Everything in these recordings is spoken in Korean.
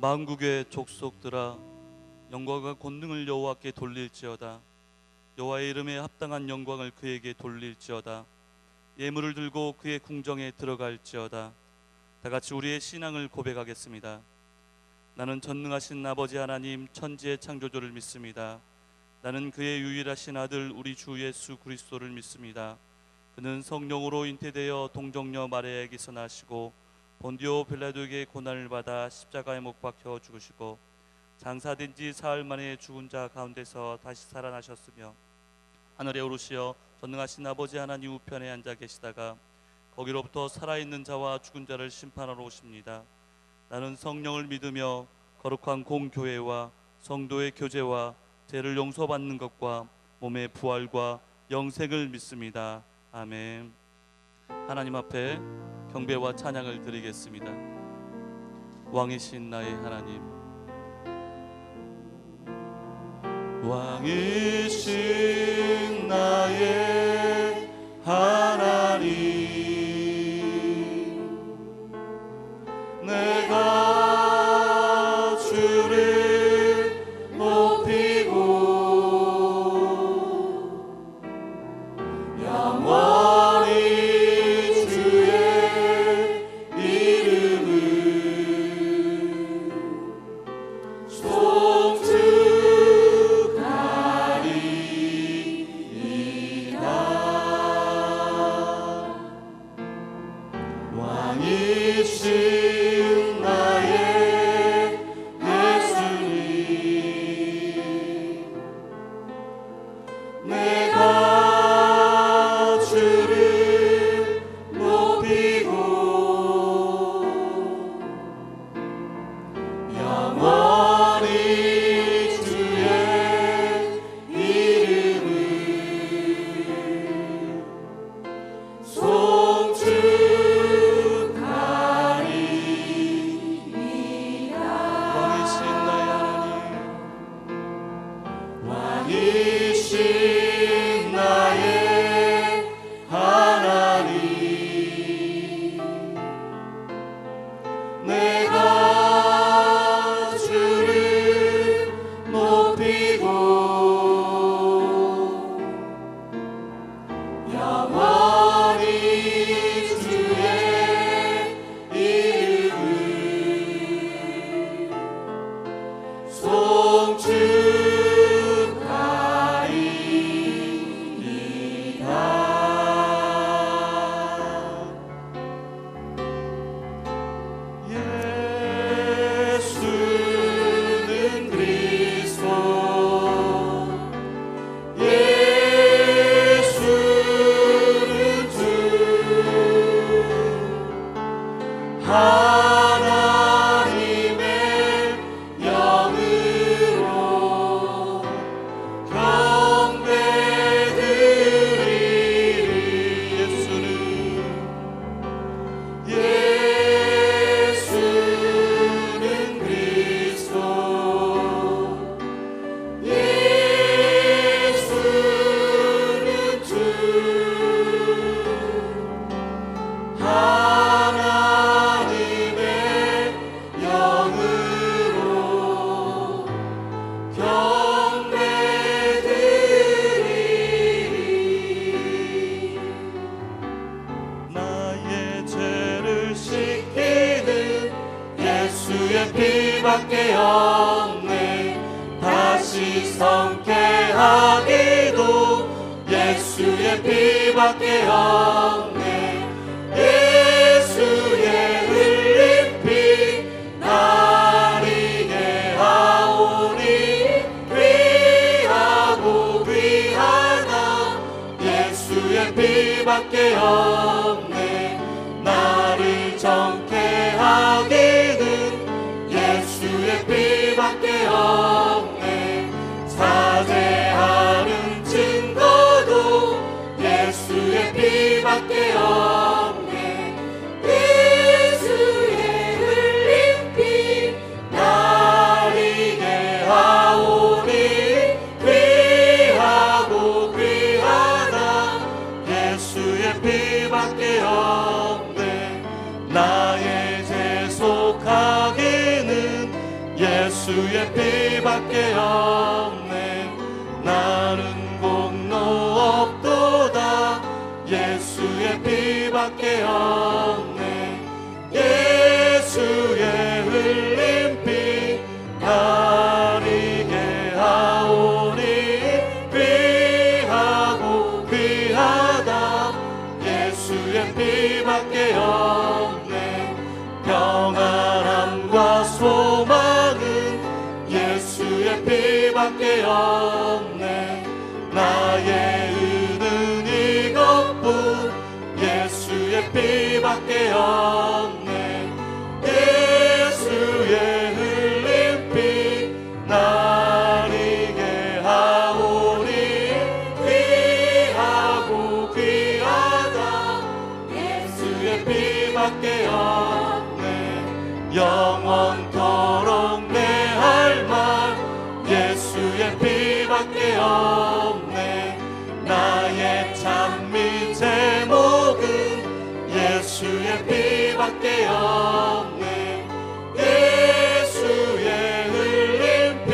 만국의 족속들아, 영광과 권능을 여호와께 돌릴지어다. 여호와의 이름에 합당한 영광을 그에게 돌릴지어다. 예물을 들고 그의 궁정에 들어갈지어다. 다같이 우리의 신앙을 고백하겠습니다. 나는 전능하신 아버지 하나님 천지의 창조주를 믿습니다. 나는 그의 유일하신 아들 우리 주 예수 그리스도를 믿습니다. 그는 성령으로 잉태되어 동정녀 마리아에게서 나시고 본디오 빌라도에게 고난을 받아 십자가에 못 박혀 죽으시고 장사된 지 사흘 만에 죽은 자 가운데서 다시 살아나셨으며 하늘에 오르시어 전능하신 아버지 하나님 우편에 앉아 계시다가 거기로부터 살아있는 자와 죽은 자를 심판하러 오십니다. 나는 성령을 믿으며 거룩한 공교회와 성도의 교제와 죄를 용서받는 것과 몸의 부활과 영생을 믿습니다. 아멘. 하나님 앞에 경배와 찬양을 드리겠습니다. 왕이신 나의 하나님, 왕이신 나의 하나님, 내가 주를 높이고 영원히 주의 이름을 왕이신 나의 예수님, 내가 주를 높이고 영원히 주의 이름을 왕이신 나의 하나님, 내가 주를 높이고 영원히 주의 이름을 예수는 그리스도, 예수는 주, 하나님의 영으로 경배드리리. 예수는 그리스도, 예수는 주, 하나님의 영으로 경배드리리. 나의 죄를 씻기는 예수의 피밖에 없네. 다시 성케하기도 예수의 피밖에 없네. 예수의 흘린 피 날 이게 하오니 귀하고 귀하다. 예수의 피밖에 없네. 나를 정케 하기는 예수의 피밖에 없네. 사죄하는 증거도 예수의 피밖에 예수의 피밖에 없네. 나는 공로 없도다. 예수의 피밖에 없네. 예수의 흘린 피 가리게 하오니 귀하고 귀하다. 예수의 피밖에 없네. 평안함과 소망은 예수의 피밖에 없네. 나의 의는 이것뿐. 예수의 피밖에 없네. 예수의 흘린 피 나리게 하오니 귀하고 귀하다. 예수의 피밖에 없네. 영원토록 내 할 말 예수의 피밖에 없네. 나의 찬미 제목은 예수의 피밖에 없네. 예수의 흘린 피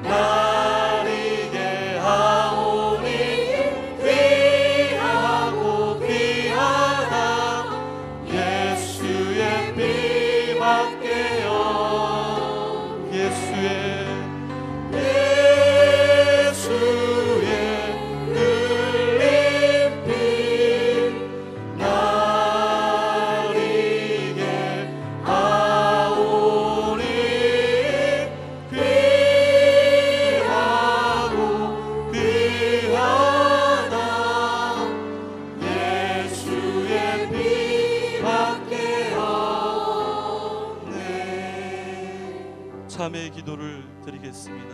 나리게 하오니 귀하고 귀하다. 예수의 피밖에 없네. 예수의 참회의 기도를 드리겠습니다.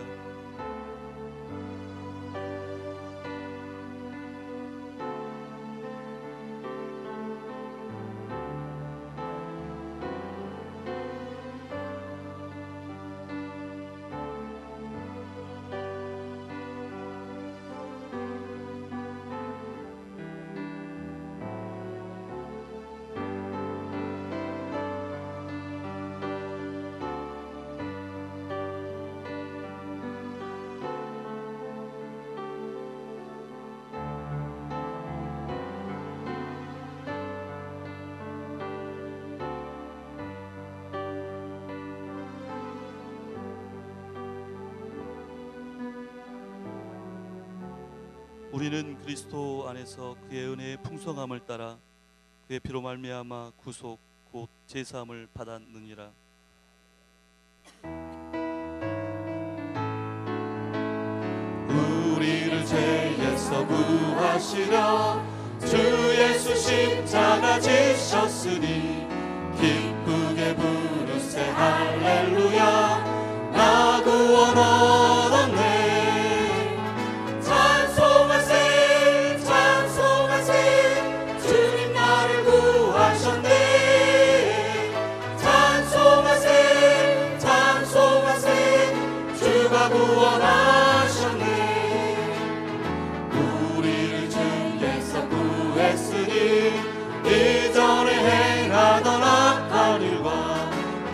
우리는 그리스도 안에서 그의 은혜의 풍성함을 따라 그의 피로 말미암아 구속 곧 제사함을 받았느니라. 우리를 죄에서 구하시려 주 예수 십자가 지셨으니 기쁘게 부르세 할렐루야. 나 구원 얻었네. 구원하셨네. 우리를 주께서 구했으니 이전에 행하던 악한 일과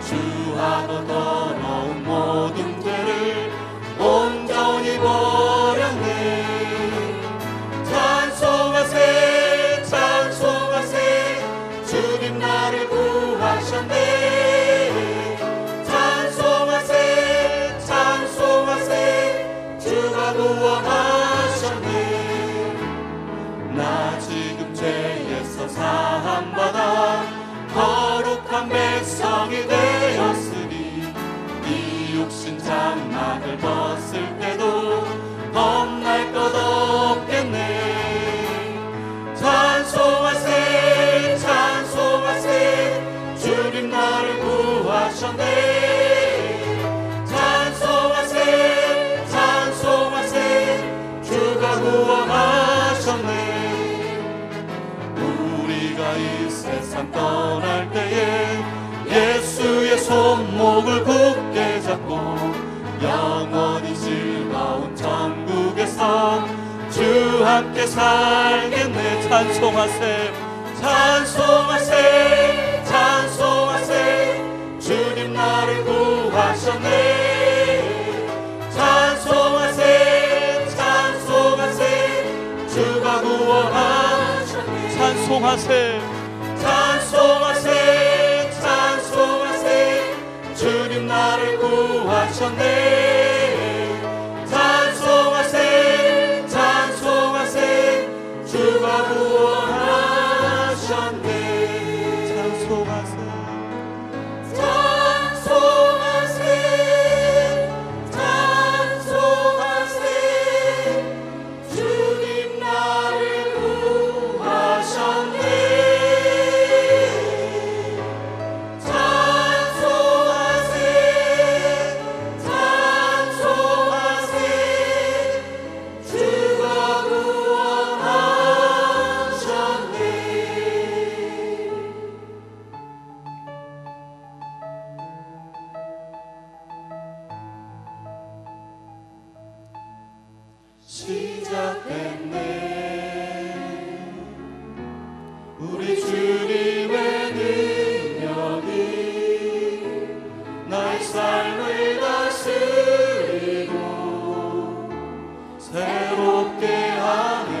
주하고 더러운 모든 죄를 온전히 버렸네. 찬송하세 찬송하세 주님 나를 구하셨네. 구원하셨네. 나 지금 죄에서 사함받아 거룩한 백성이 되었으니 이 육신 장막을 벗을 때도 겁날 것 없겠네. 찬송하세 찬송하세 주님 나를 구하셨네. 구원하셨네. 우리가 이 세상 떠날 때에 예수의 손목을 굳게 잡고 영원히 즐거운 천국에서 주 함께 살겠네. 찬송하세 찬송하세 찬송하세 주님 나를 구하셨네. 찬송하세 찬송하세 찬송하세 주님 나를 구하셨네 찬송하세 찬송하세 주가 구원하셨네 찬송하세 찬송하세 찬송하세 주님 나를 구하셨네 찬송하세 찬송하세 주가 구원하셨네 시작됐네 우리 주님의 능력이 나의 삶을 다스리고 새롭게 하네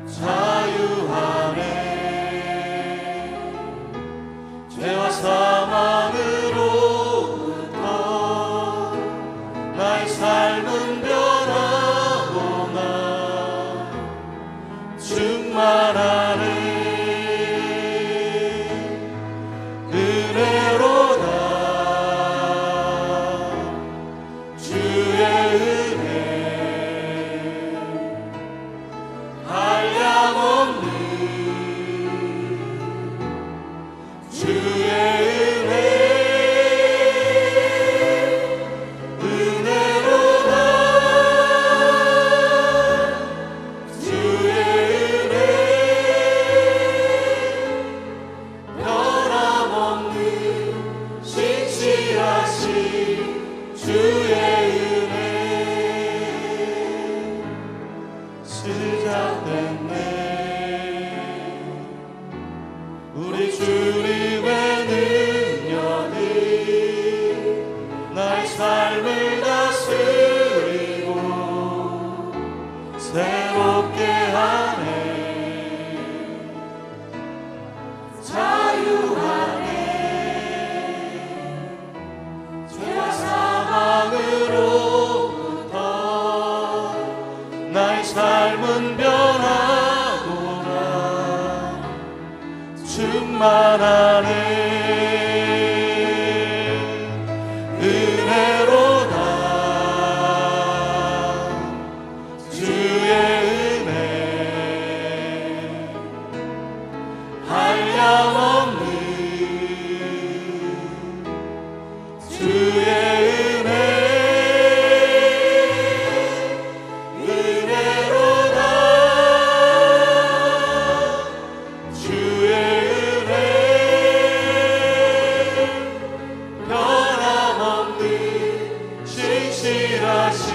자유하네 죄와 사망으로부터 나의 삶은 변하구나 충만하네 은혜로다 주의 은혜 한량없는 주의 은혜 은혜로다 주의 은혜 변함없는 신실하신 주의 은혜 시작됐네 우리 주님의 능력이 나의 삶을 다스리고 새롭게 하네 자유하네 죄와 사망으로부터 나의 삶은 변하구나 충만하네 은혜로다 주의 은혜 한량없는 주의 은혜 은혜로다 주의 은혜 변함없는 신실하신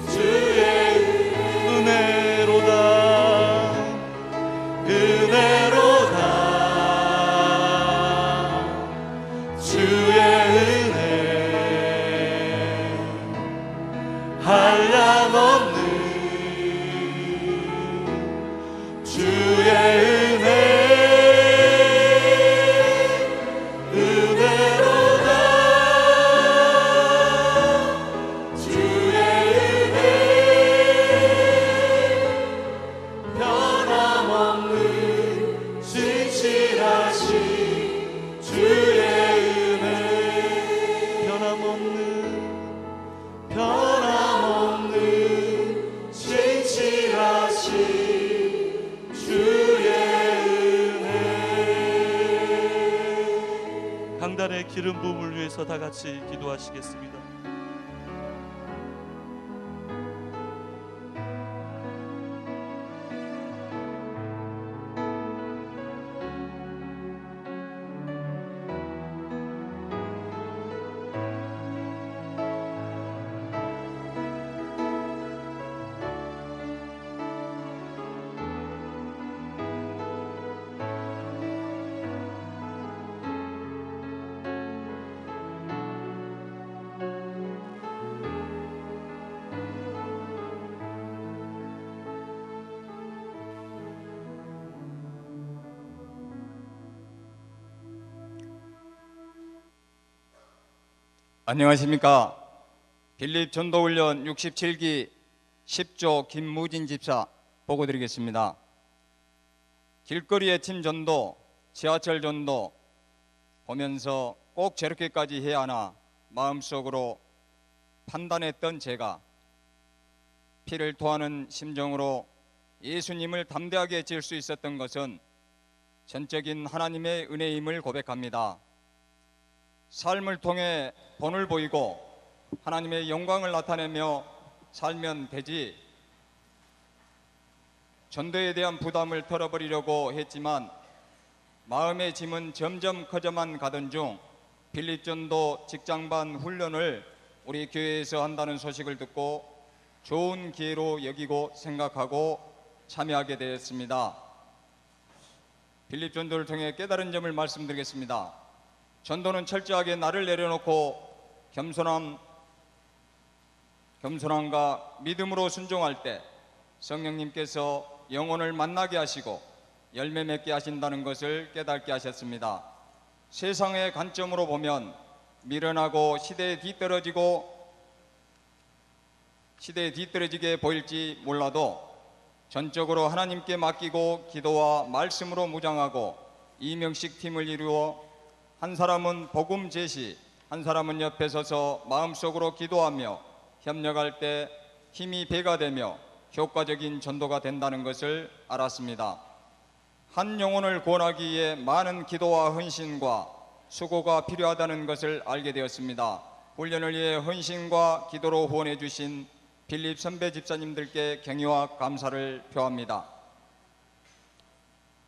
주의 은혜로다 은혜로다 주의 은혜 한량없는 주의 은혜 은혜로다 주의 은혜 변함없는 신실하신 주의 은혜 변함없는 신실하신 주의 은혜 강단의 기름 부음을 위해서 다 같이 기도하시겠습니다. 안녕하십니까. 빌립 전도훈련 67기 10조 김무진 집사 보고드리겠습니다. 길거리의 팀 전도, 지하철 전도 보면서 꼭 저렇게까지 해야 하나 마음속으로 판단했던 제가 피를 토하는 심정으로 예수님을 담대하게 질 수 있었던 것은 전적인 하나님의 은혜임을 고백합니다. 삶을 통해 본을 보이고 하나님의 영광을 나타내며 살면 되지, 전도에 대한 부담을 털어버리려고 했지만 마음의 짐은 점점 커져만 가던 중 빌립 전도 직장반 훈련을 우리 교회에서 한다는 소식을 듣고 좋은 기회로 여기고 생각하고 참여하게 되었습니다. 빌립 전도를 통해 깨달은 점을 말씀드리겠습니다. 전도는 철저하게 나를 내려놓고 겸손함과 믿음으로 순종할 때 성령님께서 영혼을 만나게 하시고 열매 맺게 하신다는 것을 깨닫게 하셨습니다. 세상의 관점으로 보면 미련하고 시대에 뒤떨어지게 보일지 몰라도 전적으로 하나님께 맡기고 기도와 말씀으로 무장하고 이명식 팀을 이루어 한 사람은 복음 제시, 한 사람은 옆에 서서 마음속으로 기도하며 협력할 때 힘이 배가 되며 효과적인 전도가 된다는 것을 알았습니다. 한 영혼을 구원하기 위해 많은 기도와 헌신과 수고가 필요하다는 것을 알게 되었습니다. 훈련을 위해 헌신과 기도로 후원해 주신 빌립 선배 집사님들께 경의와 감사를 표합니다.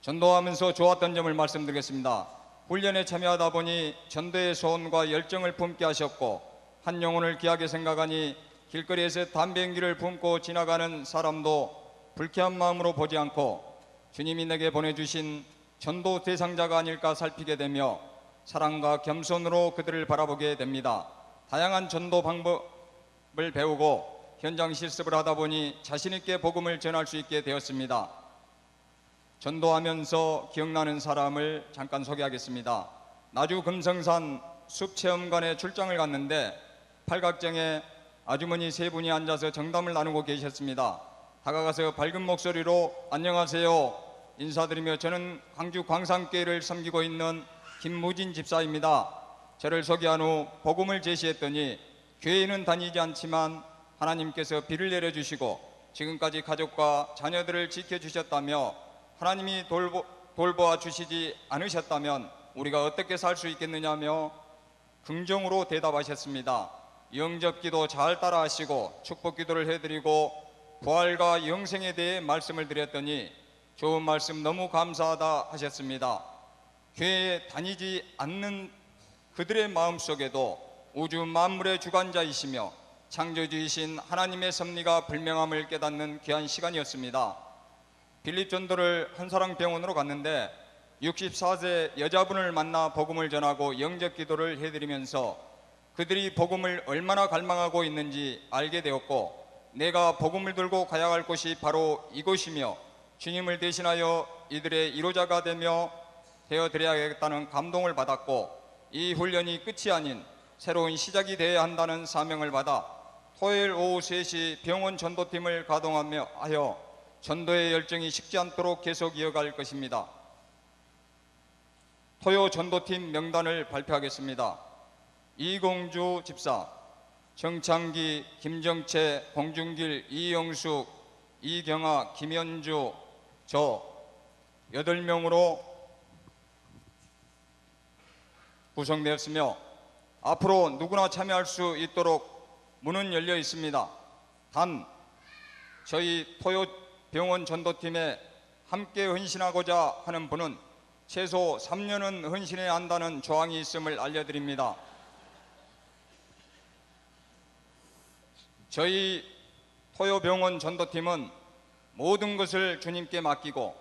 전도하면서 좋았던 점을 말씀드리겠습니다. 훈련에 참여하다 보니 전도의 소원과 열정을 품게 하셨고 한 영혼을 귀하게 생각하니 길거리에서 담배 연기를 품고 지나가는 사람도 불쾌한 마음으로 보지 않고 주님이 내게 보내주신 전도 대상자가 아닐까 살피게 되며 사랑과 겸손으로 그들을 바라보게 됩니다. 다양한 전도 방법을 배우고 현장 실습을 하다 보니 자신 있게 복음을 전할 수 있게 되었습니다. 전도하면서 기억나는 사람을 잠깐 소개하겠습니다. 나주 금성산 숲체험관에 출장을 갔는데 팔각정에 아주머니 세 분이 앉아서 정담을 나누고 계셨습니다. 다가가서 밝은 목소리로 안녕하세요 인사드리며 저는 광주 광산교회를 섬기고 있는 김무진 집사입니다. 저를 소개한 후 복음을 제시했더니 교회는 다니지 않지만 하나님께서 비를 내려주시고 지금까지 가족과 자녀들을 지켜주셨다며 하나님이 돌보아 주시지 않으셨다면 우리가 어떻게 살 수 있겠느냐며 긍정으로 대답하셨습니다. 영접기도 잘 따라하시고 축복기도를 해드리고 부활과 영생에 대해 말씀을 드렸더니 좋은 말씀 너무 감사하다 하셨습니다. 교회에 다니지 않는 그들의 마음속에도 우주 만물의 주관자이시며 창조주이신 하나님의 섭리가 불명함을 깨닫는 귀한 시간이었습니다. 빌립 전도를 한사랑병원으로 갔는데 64세 여자분을 만나 복음을 전하고 영접기도를 해드리면서 그들이 복음을 얼마나 갈망하고 있는지 알게 되었고 내가 복음을 들고 가야 할 곳이 바로 이곳이며 주님을 대신하여 이들의 이로자가 되어드려야겠다는 감동을 받았고 이 훈련이 끝이 아닌 새로운 시작이 되어야 한다는 사명을 받아 토요일 오후 3시 병원 전도팀을 가동하여 전도의 열정이 식지 않도록 계속 이어갈 것입니다. 토요 전도팀 명단을 발표하겠습니다. 이공주 집사, 정창기, 김정채, 공준길, 이영숙, 이경아, 김현주, 저 8명으로 구성되었으며 앞으로 누구나 참여할 수 있도록 문은 열려 있습니다. 단 저희 토요병원 전도팀에 함께 헌신하고자 하는 분은 최소 3년은 헌신해야 한다는 조항이 있음을 알려드립니다. 저희 토요병원 전도팀은 모든 것을 주님께 맡기고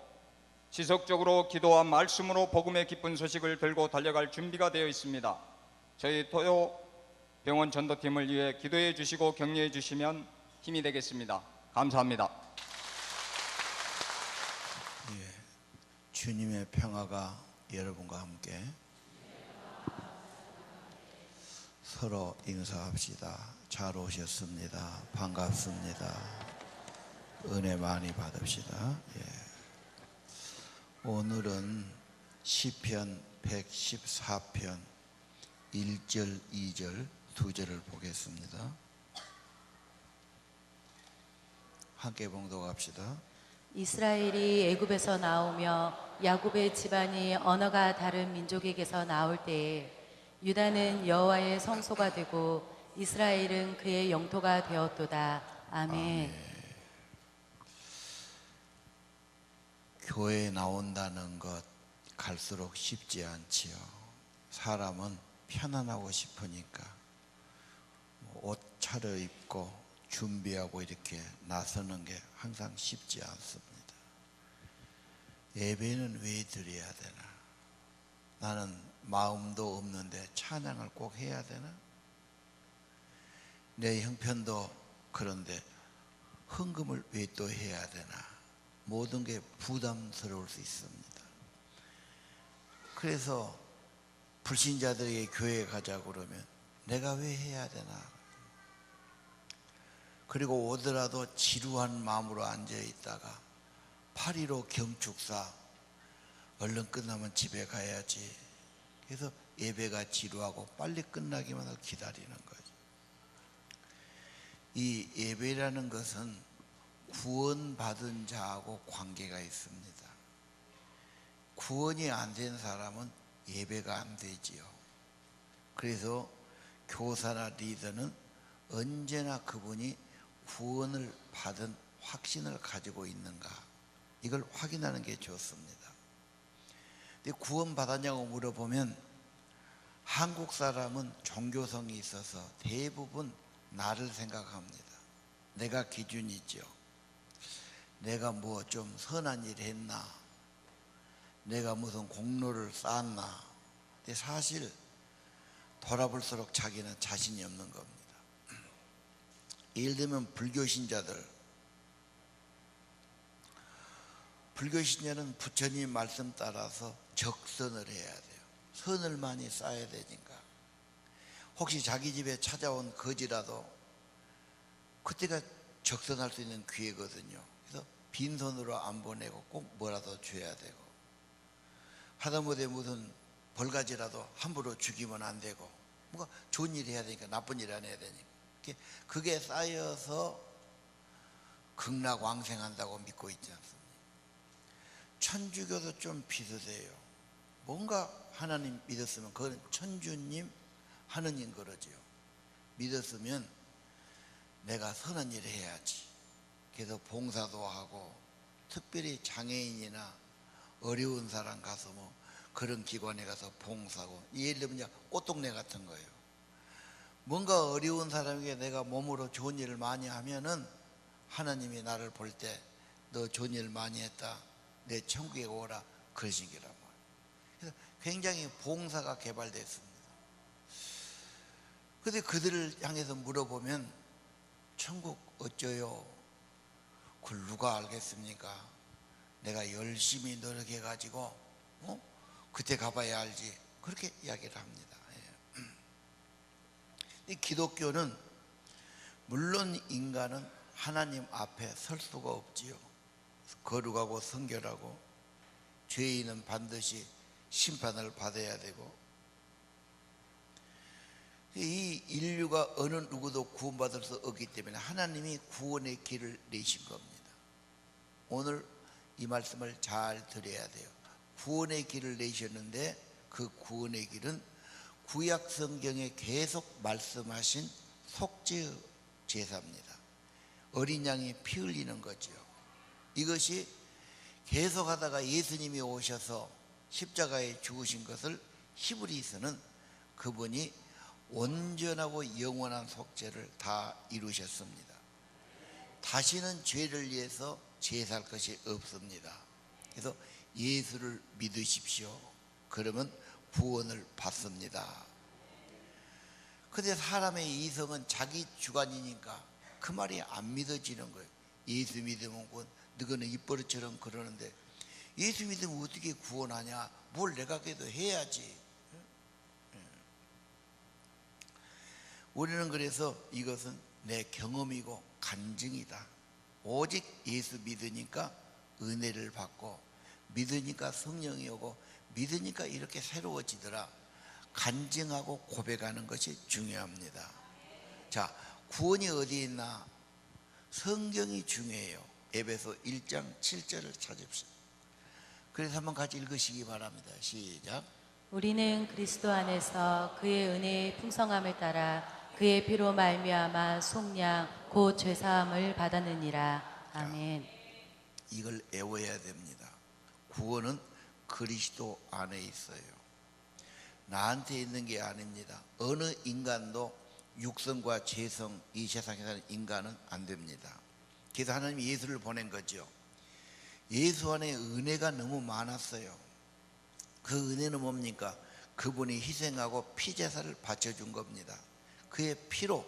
지속적으로 기도와 말씀으로 복음의 기쁜 소식을 들고 달려갈 준비가 되어 있습니다. 저희 토요병원 전도팀을 위해 기도해 주시고 격려해 주시면 힘이 되겠습니다. 감사합니다. 주님의 평화가 여러분과 함께. 서로 인사합시다. 잘 오셨습니다. 반갑습니다. 은혜 많이 받읍시다. 오늘은 시편 114편 1절, 2절, 2절을 보겠습니다. 함께 봉독합시다. 이스라엘이 애굽에서 나오며 야곱의 집안이 언어가 다른 민족에게서 나올 때에 유다는 여호와의 성소가 되고 이스라엘은 그의 영토가 되었도다. 아멘. 교회에 나온다는 것 갈수록 쉽지 않지요. 사람은 편안하고 싶으니까 옷 차려입고 준비하고 이렇게 나서는 게 항상 쉽지 않습니다. 예배는 왜 드려야 되나? 나는 마음도 없는데 찬양을 꼭 해야 되나? 내 형편도 그런데 헌금을 왜 또 해야 되나? 모든 게 부담스러울 수 있습니다. 그래서 불신자들에게 교회에 가자고 그러면 내가 왜 해야 되나? 그리고 오더라도 지루한 마음으로 앉아있다가 8.15 경축사 얼른 끝나면 집에 가야지. 그래서 예배가 지루하고 빨리 끝나기만 하고 기다리는 거죠. 이 예배라는 것은 구원받은 자하고 관계가 있습니다. 구원이 안 된 사람은 예배가 안 되지요. 그래서 교사나 리더는 언제나 그분이 구원을 받은 확신을 가지고 있는가, 이걸 확인하는 게 좋습니다. 근데 구원 받았냐고 물어보면 한국 사람은 종교성이 있어서 대부분 나를 생각합니다. 내가 기준이죠. 내가 뭐 좀 선한 일 했나, 내가 무슨 공로를 쌓았나. 근데 사실 돌아볼수록 자기는 자신이 없는 겁니다. 예를 들면 불교신자들, 불교신자는 부처님 말씀 따라서 적선을 해야 돼요. 선을 많이 쌓아야 되니까. 혹시 자기 집에 찾아온 거지라도 그때가 적선할 수 있는 기회거든요. 그래서 빈손으로 안 보내고 꼭 뭐라도 줘야 되고, 하다못해 무슨 벌가지라도 함부로 죽이면 안 되고, 뭔가 좋은 일 해야 되니까 나쁜 일 안 해야 되니까. 그게 쌓여서 극락왕생한다고 믿고 있지 않습니까? 천주교도 좀 비슷해요. 뭔가 하나님 믿었으면 그건 천주님, 하느님 그러지요. 믿었으면 내가 선한 일을 해야지. 그래서 봉사도 하고, 특별히 장애인이나 어려운 사람 가서 뭐 그런 기관에 가서 봉사하고, 예를 들면 이제 꽃동네 같은 거예요. 뭔가 어려운 사람에게 내가 몸으로 좋은 일을 많이 하면은 하나님이 나를 볼 때 너 좋은 일 많이 했다, 내 천국에 오라, 그러시기란 말이에요. 그래서 굉장히 봉사가 개발됐습니다. 근데 그들을 향해서 물어보면 천국 어쩌요? 그걸 누가 알겠습니까? 내가 열심히 노력해가지고 그때 가봐야 알지, 그렇게 이야기를 합니다. 이 기독교는 물론 인간은 하나님 앞에 설 수가 없지요. 거룩하고 성결하고 죄인은 반드시 심판을 받아야 되고, 이 인류가 어느 누구도 구원받을 수 없기 때문에 하나님이 구원의 길을 내신 겁니다. 오늘 이 말씀을 잘 들어야 돼요. 구원의 길을 내셨는데 그 구원의 길은 구약 성경에 계속 말씀하신 속죄 제사입니다. 어린 양이 피 흘리는 거죠. 이것이 계속하다가 예수님이 오셔서 십자가에 죽으신 것을 히브리서는 그분이 온전하고 영원한 속죄를 다 이루셨습니다. 다시는 죄를 위해서 제사할 것이 없습니다. 그래서 예수를 믿으십시오. 그러면 구원을 받습니다. 근데 사람의 이성은 자기 주관이니까 그 말이 안 믿어지는 거예요. 예수 믿으면 구원, 너는 입버릇처럼 그러는데 예수 믿으면 어떻게 구원하냐? 뭘 내가 그래도 해야지. 우리는 그래서 이것은 내 경험이고 간증이다. 오직 예수 믿으니까 은혜를 받고, 믿으니까 성령이 오고, 믿으니까 이렇게 새로워지더라. 간증하고 고백하는 것이 중요합니다. 자, 구원이 어디에 있나? 성경이 중요해요. 에베소 1장 7절을 찾읍시다. 그래서 한번 같이 읽으시기 바랍니다. 시작. 우리는 그리스도 안에서 그의 은혜의 풍성함을 따라 그의 피로 말미암아 속량 곧 죄사함을 받았느니라. 아멘. 이걸 애워야 됩니다. 구원은 그리스도 안에 있어요. 나한테 있는 게 아닙니다. 어느 인간도 육성과 죄성, 이 세상에 사는 인간은 안 됩니다. 그래서 하나님이 예수를 보낸 거죠. 예수 안에 은혜가 너무 많았어요. 그 은혜는 뭡니까? 그분이 희생하고 피제사를 바쳐준 겁니다. 그의 피로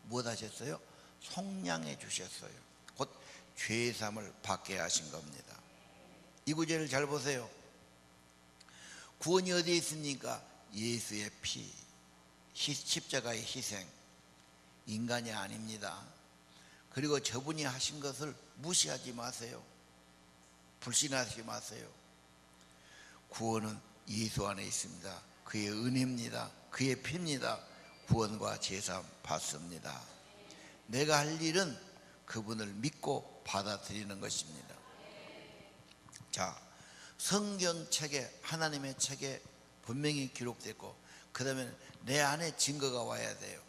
뭐 하셨어요? 속량해 주셨어요. 곧 죄사함을 받게 하신 겁니다. 이 구절을 잘 보세요. 구원이 어디에 있습니까? 예수의 피, 십자가의 희생, 인간이 아닙니다. 그리고 저분이 하신 것을 무시하지 마세요. 불신하지 마세요. 구원은 예수 안에 있습니다. 그의 은혜입니다. 그의 피입니다. 구원과 제사함 받습니다. 내가 할 일은 그분을 믿고 받아들이는 것입니다. 자, 성경책에, 하나님의 책에 분명히 기록됐고, 그 다음에 내 안에 증거가 와야 돼요.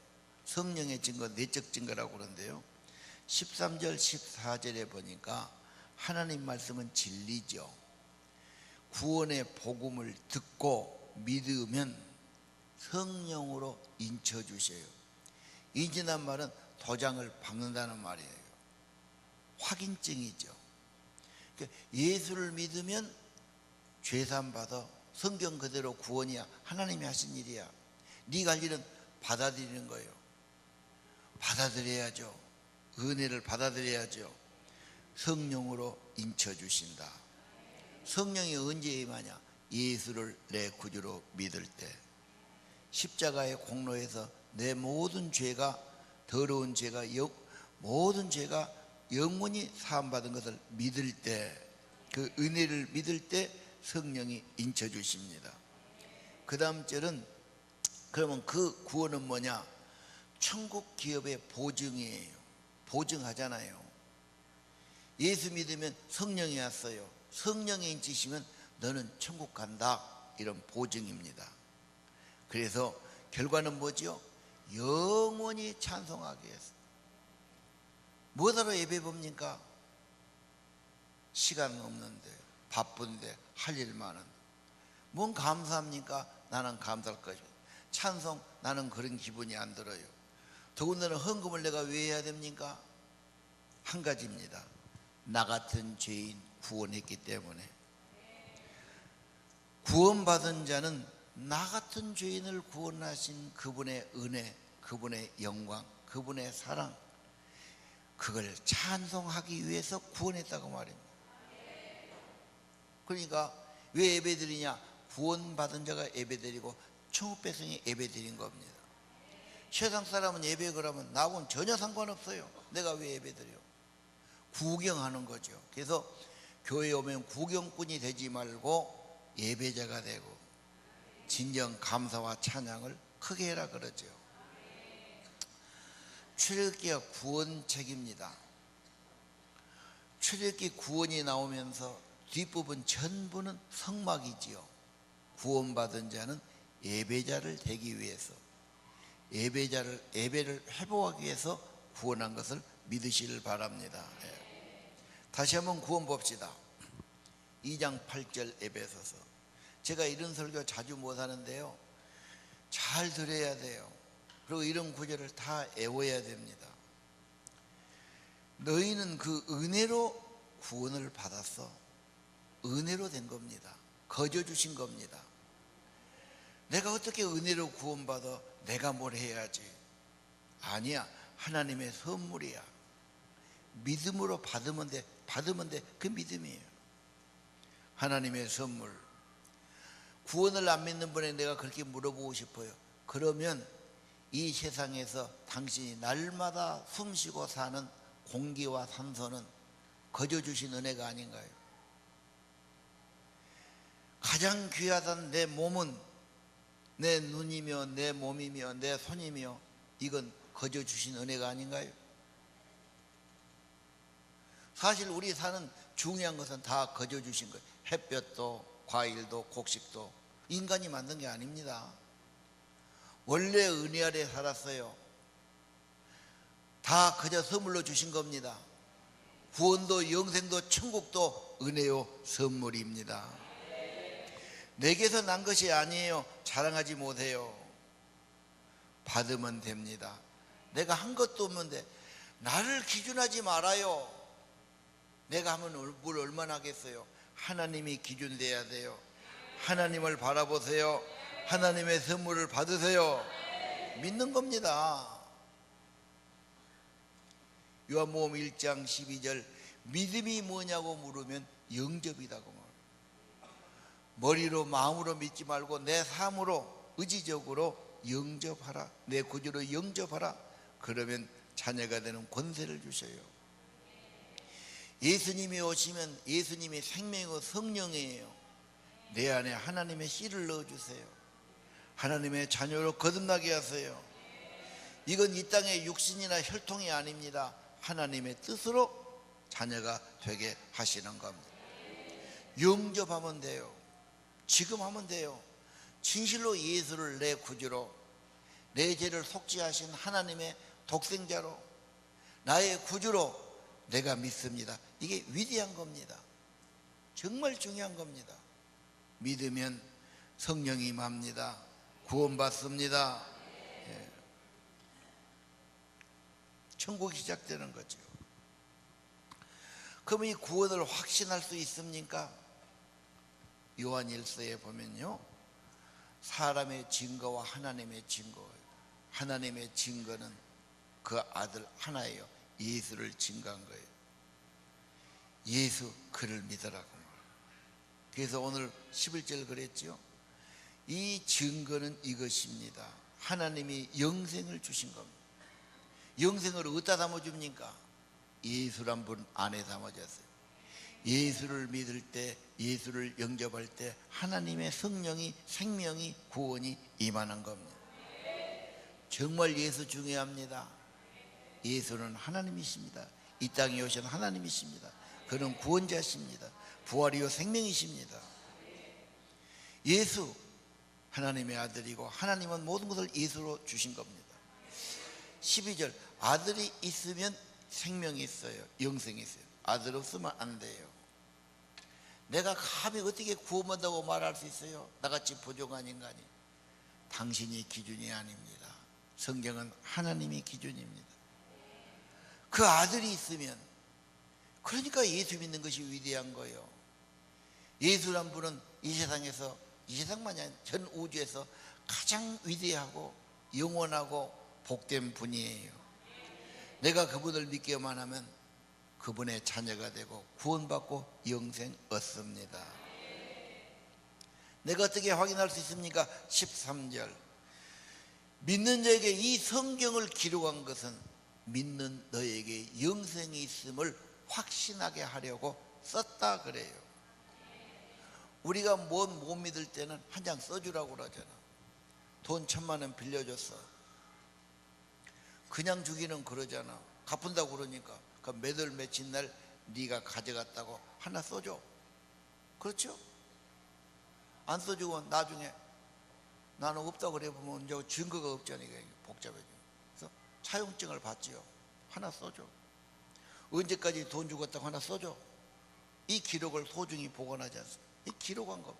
성령의 증거, 내적 증거라고 그러는데요, 13절 14절에 보니까 하나님 말씀은 진리죠. 구원의 복음을 듣고 믿으면 성령으로 인쳐주셔요. 인친단 말은 도장을 박는다는 말이에요. 확인증이죠. 그러니까 예수를 믿으면 죄사함 받아. 성경 그대로 구원이야. 하나님이 하신 일이야. 네가 할 일은 받아들이는 거예요. 받아들여야죠. 은혜를 받아들여야죠. 성령으로 인쳐주신다. 성령이 언제 임하냐? 예수를 내 구주로 믿을 때. 십자가의 공로에서 내 모든 죄가, 더러운 죄가, 모든 죄가 영원히 사함받은 것을 믿을 때, 그 은혜를 믿을 때 성령이 인쳐주십니다. 그 다음 절은, 그러면 그 구원은 뭐냐? 천국 기업의 보증이에요. 보증하잖아요. 예수 믿으면 성령이 왔어요. 성령이 인치시면 너는 천국 간다. 이런 보증입니다. 그래서 결과는 뭐죠? 영원히 찬송하게 해서. 뭐하러 예배 봅니까? 시간 없는데, 바쁜데, 할 일 많은데. 뭔 감사합니까? 나는 감사할 것이고. 찬송, 나는 그런 기분이 안 들어요. 더군다나 헌금을 내가 왜 해야 됩니까? 한 가지입니다. 나 같은 죄인 구원했기 때문에. 구원받은 자는 나 같은 죄인을 구원하신 그분의 은혜, 그분의 영광, 그분의 사랑, 그걸 찬송하기 위해서 구원했다고 말입니다. 그러니까 왜 예배드리냐? 구원받은 자가 예배드리고 천국 백성이 예배드린 겁니다. 세상 사람은 예배 그러면 나하고는 전혀 상관없어요. 내가 왜 예배드려? 구경하는 거죠. 그래서 교회에 오면 구경꾼이 되지 말고 예배자가 되고 진정 감사와 찬양을 크게 해라 그러죠. 출애굽기가 구원책입니다. 출애굽기 구원이 나오면서 뒷부분 전부는 성막이지요. 구원받은 자는 예배자를 되기 위해서, 예배를 회복하기 위해서 구원한 것을 믿으시길 바랍니다. 다시 한번 구원 봅시다. 2장 8절 에베소서. 제가 이런 설교 자주 못하는데요, 잘 들어야 돼요. 그리고 이런 구절을 다 애워야 됩니다. 너희는 그 은혜로 구원을 받았어. 은혜로 된 겁니다. 거저 주신 겁니다. 내가 어떻게 은혜로 구원받아? 내가 뭘 해야지? 아니야. 하나님의 선물이야. 믿음으로 받으면 돼. 받으면 돼. 그 믿음이에요. 하나님의 선물. 구원을 안 믿는 분에 내가 그렇게 물어보고 싶어요. 그러면 이 세상에서 당신이 날마다 숨쉬고 사는 공기와 산소는 거저 주신 은혜가 아닌가요? 가장 귀하던 내 몸은 내 눈이며 내 몸이며 내 손이며 이건 거저 주신 은혜가 아닌가요? 사실 우리 사는 중요한 것은 다 거저 주신 거예요. 햇볕도 과일도 곡식도 인간이 만든 게 아닙니다. 원래 은혜 아래 살았어요. 다 그저 선물로 주신 겁니다. 구원도 영생도 천국도 은혜요 선물입니다. 내게서 난 것이 아니에요. 자랑하지 못해요. 받으면 됩니다. 내가 한 것도 없는데 나를 기준하지 말아요. 내가 하면 뭘 얼마나 하겠어요. 하나님이 기준 돼야 돼요. 하나님을 바라보세요. 하나님의 선물을 받으세요. 믿는 겁니다. 요한복음 1장 12절 믿음이 뭐냐고 물으면 영접이다고 말해요. 머리로 마음으로 믿지 말고 내 삶으로 의지적으로 영접하라. 내 구주로 영접하라. 그러면 자녀가 되는 권세를 주셔요. 예수님이 오시면 예수님이 생명이고 성령이에요. 내 안에 하나님의 씨를 넣어주세요. 하나님의 자녀로 거듭나게 하세요. 이건 이 땅의 육신이나 혈통이 아닙니다. 하나님의 뜻으로 자녀가 되게 하시는 겁니다. 영접하면 돼요. 지금 하면 돼요. 진실로 예수를 내 구주로, 내 죄를 속죄하신 하나님의 독생자로, 나의 구주로 내가 믿습니다. 이게 위대한 겁니다. 정말 중요한 겁니다. 믿으면 성령이 임합니다. 구원받습니다. 예. 천국이 시작되는 거죠. 그럼 이 구원을 확신할 수 있습니까? 요한 1서에 보면요, 사람의 증거와 하나님의 증거예요. 하나님의 증거는 그 아들 하나예요. 예수를 증거한 거예요. 예수 그를 믿으라고. 그래서 오늘 11절 그랬죠. 이 증거는 이것입니다. 하나님이 영생을 주신 겁니다. 영생을 어디다 담아줍니까? 예수란 분 안에 담아졌어요. 예수를 믿을 때, 예수를 영접할 때 하나님의 성령이, 생명이, 구원이 임하는 겁니다. 정말 예수 중요합니다. 예수는 하나님이십니다. 이 땅에 오신 하나님이십니다. 그는 구원자십니다. 부활이요 생명이십니다. 예수 하나님의 아들이고 하나님은 모든 것을 예수로 주신 겁니다. 12절 아들이 있으면 생명이 있어요. 영생이 있어요. 아들 없으면 안 돼요. 내가 감히 어떻게 구원받는다고 말할 수 있어요? 나같이 부족한 인간이. 당신이 기준이 아닙니다. 성경은 하나님이 기준입니다. 그 아들이 있으면, 그러니까 예수 믿는 것이 위대한 거예요. 예수란 분은 이 세상에서, 이 세상만이 아니라 전 우주에서 가장 위대하고 영원하고 복된 분이에요. 내가 그분을 믿기만 하면 그분의 자녀가 되고 구원받고 영생 얻습니다. 내가 어떻게 확인할 수 있습니까? 13절 믿는 자에게 이 성경을 기록한 것은 믿는 너에게 영생이 있음을 확신하게 하려고 썼다 그래요. 우리가 뭔 못 믿을 때는 한 장 써주라고 그러잖아. 돈 1,000만 원 빌려줬어. 그냥 주기는 그러잖아. 갚은다고 그러니까 그 몇월 며칠 날 네가 가져갔다고 하나 써줘. 그렇죠? 안 써주고 나중에 나는 없다고 그래 보면 이제 증거가 없잖아요. 복잡해져. 그래서 차용증을 받지요. 하나 써줘. 언제까지 돈 주겠다고 하나 써줘. 이 기록을 소중히 보관하지 않습니까? 이 기록한 거.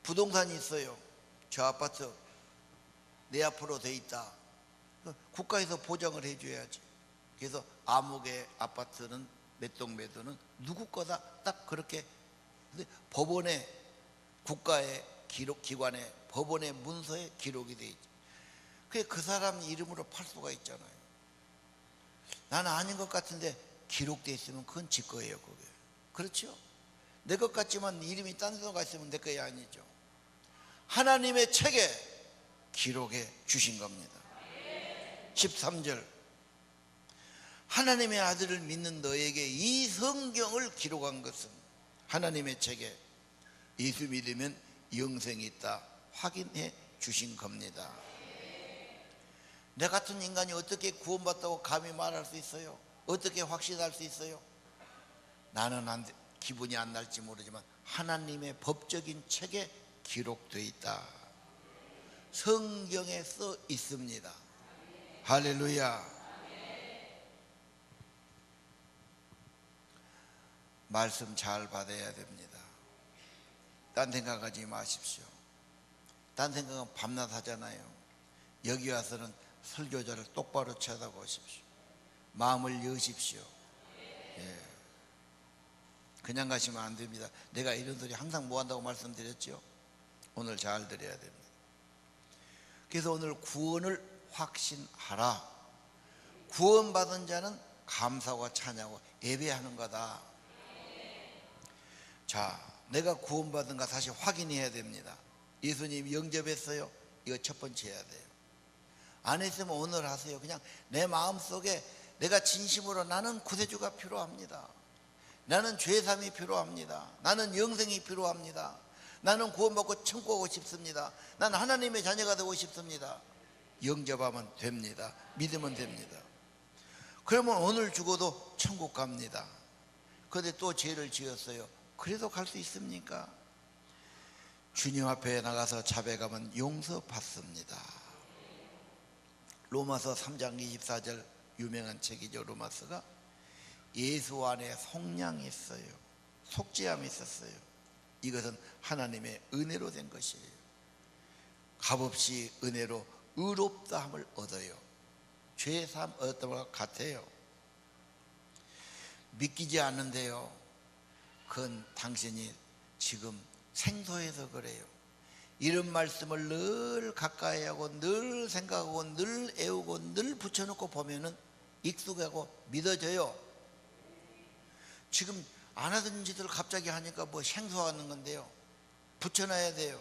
부동산이 있어요. 저 아파트 내 앞으로 돼 있다. 국가에서 보장을 해줘야지. 그래서 암흑의 아파트는 몇 동 몇 호는 누구 거다 딱 그렇게. 근데 법원에, 국가의 기록기관에, 법원의 문서에 기록이 돼 있죠. 그게 그 사람 이름으로 팔 수가 있잖아요. 나는 아닌 것 같은데 기록돼 있으면 그건 지 거예요. 그게. 그렇죠? 내 것 같지만 이름이 딴 데로 가 있으면 내 거야 아니죠. 하나님의 책에 기록해 주신 겁니다. 13절, 하나님의 아들을 믿는 너에게 이 성경을 기록한 것은 하나님의 책에 예수 믿으면 영생이 있다 확인해 주신 겁니다. 내 같은 인간이 어떻게 구원받다고 감히 말할 수 있어요? 어떻게 확신할 수 있어요? 나는 기분이 안 날지 모르지만 하나님의 법적인 책에 기록되어 있다. 성경에 써 있습니다. 할렐루야. 말씀 잘 받아야 됩니다. 딴 생각하지 마십시오. 딴 생각은 밤낮 하잖아요. 여기 와서는 설교자를 똑바로 쳐다보십시오. 마음을 여십시오. 예. 그냥 가시면 안 됩니다. 내가 이런 소리 항상 뭐 한다고 말씀드렸죠? 오늘 잘 드려야 됩니다. 그래서 오늘 구원을 확신하라. 구원받은 자는 감사와 찬양하고 예배하는 거다. 자, 내가 구원받은가 다시 확인해야 됩니다. 예수님 영접했어요? 이거 첫 번째 해야 돼요. 안 했으면 오늘 하세요. 그냥 내 마음속에 내가 진심으로 나는 구세주가 필요합니다. 나는 죄삼이 필요합니다. 나는 영생이 필요합니다. 나는 구원받고 천국 가고 싶습니다. 나는 하나님의 자녀가 되고 싶습니다. 영접하면 됩니다. 믿으면 됩니다. 그러면 오늘 죽어도 천국 갑니다. 그런데 또 죄를 지었어요. 그래도 갈 수 있습니까? 주님 앞에 나가서 자백하면 용서받습니다. 로마서 3장 24절 유명한 책이죠. 로마서가 예수 안에 속량이 있어요. 속죄함이 있었어요. 이것은 하나님의 은혜로 된 것이에요. 값없이 은혜로 의롭다함을 얻어요. 죄사함 얻었던 것과 같아요. 믿기지 않는데요, 그건 당신이 지금 생소해서 그래요. 이런 말씀을 늘 가까이 하고 늘 생각하고 늘 애우고 늘 붙여놓고 보면은 익숙하고 믿어져요. 지금 안 하던 짓을 갑자기 하니까 뭐 생소하는 건데요, 붙여놔야 돼요.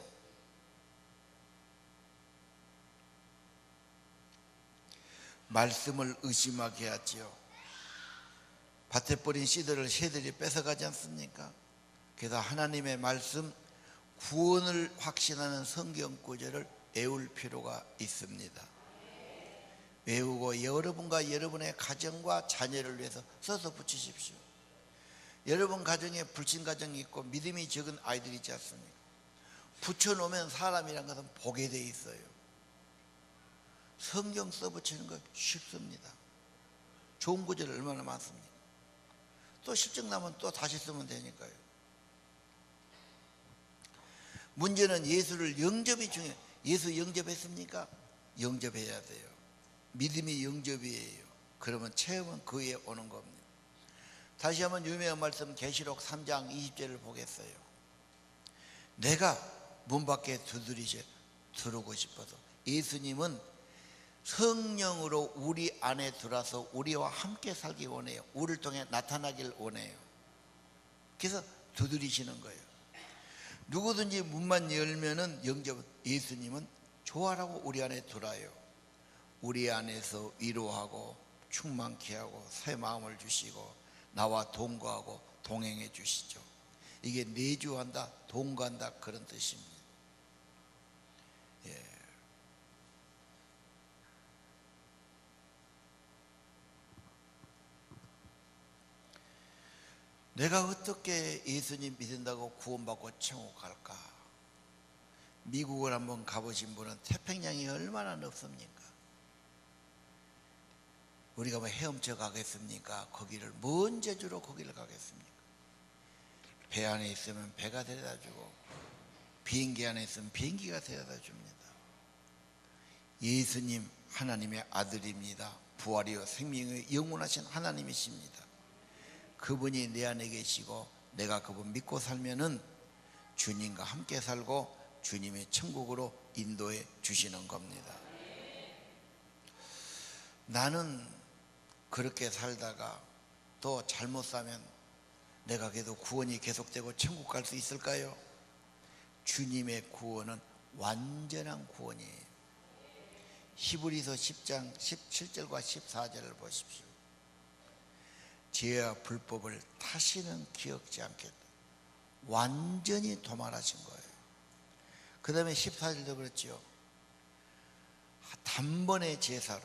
말씀을 의심하게 하지요. 밭에 뿌린 씨들을 새들이 뺏어가지 않습니까? 그래서 하나님의 말씀, 구원을 확신하는 성경 구절을 외울 필요가 있습니다. 외우고 여러분과 여러분의 가정과 자녀를 위해서 써서 붙이십시오. 여러분 가정에 불신 가정이 있고 믿음이 적은 아이들이 있지 않습니까? 붙여놓으면 사람이란 것은 보게 돼 있어요. 성경 써붙이는 거 쉽습니다. 좋은 구절 얼마나 많습니까? 또 실증 나면 또 다시 쓰면 되니까요. 문제는 예수를 영접이 중요해요. 예수 영접했습니까? 영접해야 돼요. 믿음이 영접이에요. 그러면 체험은 그 위에 오는 겁니다. 다시 한번 유명한 말씀 계시록 3장 20절을 보겠어요. 내가 문 밖에 두드리시 들어오고 싶어서. 예수님은 성령으로 우리 안에 들어와서 우리와 함께 살기 원해요. 우리를 통해 나타나길 원해요. 그래서 두드리시는 거예요. 누구든지 문만 열면은 영접. 예수님은 좋아라고 우리 안에 들어와요. 우리 안에서 위로하고 충만케 하고 새 마음을 주시고 나와 동거하고 동행해 주시죠. 이게 내주한다, 동거한다, 그런 뜻입니다. 예. 내가 어떻게 예수님 믿는다고 구원받고 천국 갈까? 미국을 한번 가보신 분은 태평양이 얼마나 넓습니까? 우리가 뭐 헤엄쳐 가겠습니까? 거기를 먼 제주로 거기를 가겠습니까? 배 안에 있으면 배가 데려다 주고 비행기 안에 있으면 비행기가 데려다 줍니다. 예수님 하나님의 아들입니다. 부활이요 생명의 영원하신 하나님이십니다. 그분이 내 안에 계시고 내가 그분 믿고 살면은 주님과 함께 살고 주님의 천국으로 인도해 주시는 겁니다. 나는 그렇게 살다가 또 잘못 사면 내가 그래도 구원이 계속되고 천국 갈 수 있을까요? 주님의 구원은 완전한 구원이에요. 히브리서 10장 17절과 14절을 보십시오. 죄와 불법을 다시는 기억지 않겠다. 완전히 도말하신 거예요. 그 다음에 14절도 그렇죠. 단번에 제사로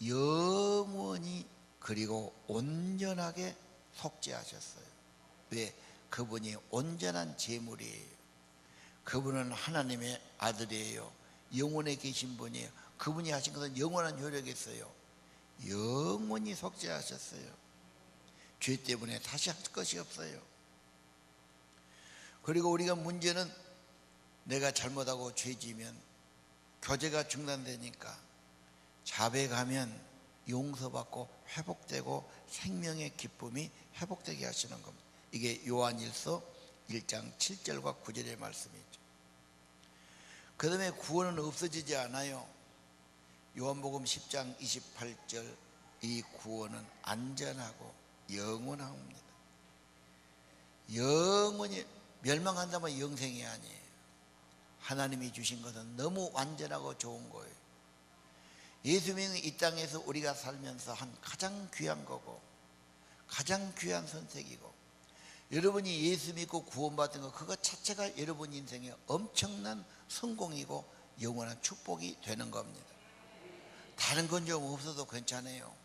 영원히 그리고 온전하게 속죄하셨어요. 왜? 그분이 온전한 제물이에요. 그분은 하나님의 아들이에요. 영원에 계신 분이에요. 그분이 하신 것은 영원한 효력이 있어요. 영원히 속죄하셨어요. 죄 때문에 다시 할 것이 없어요. 그리고 우리가 문제는 내가 잘못하고 죄지면 교제가 중단되니까 자백하면 용서받고 회복되고 생명의 기쁨이 회복되게 하시는 겁니다. 이게 요한일서 1장 7절과 9절의 말씀이죠. 그 다음에 구원은 없어지지 않아요. 요한복음 10장 28절, 이 구원은 안전하고 영원합니다. 영원히 멸망한다면 영생이 아니에요. 하나님이 주신 것은 너무 완전하고 좋은 거예요. 예수 믿는 이 땅에서 우리가 살면서 한 가장 귀한 거고 가장 귀한 선택이고, 여러분이 예수 믿고 구원받은 거 그것 자체가 여러분 인생의 엄청난 성공이고 영원한 축복이 되는 겁니다. 다른 건 좀 없어도 괜찮아요.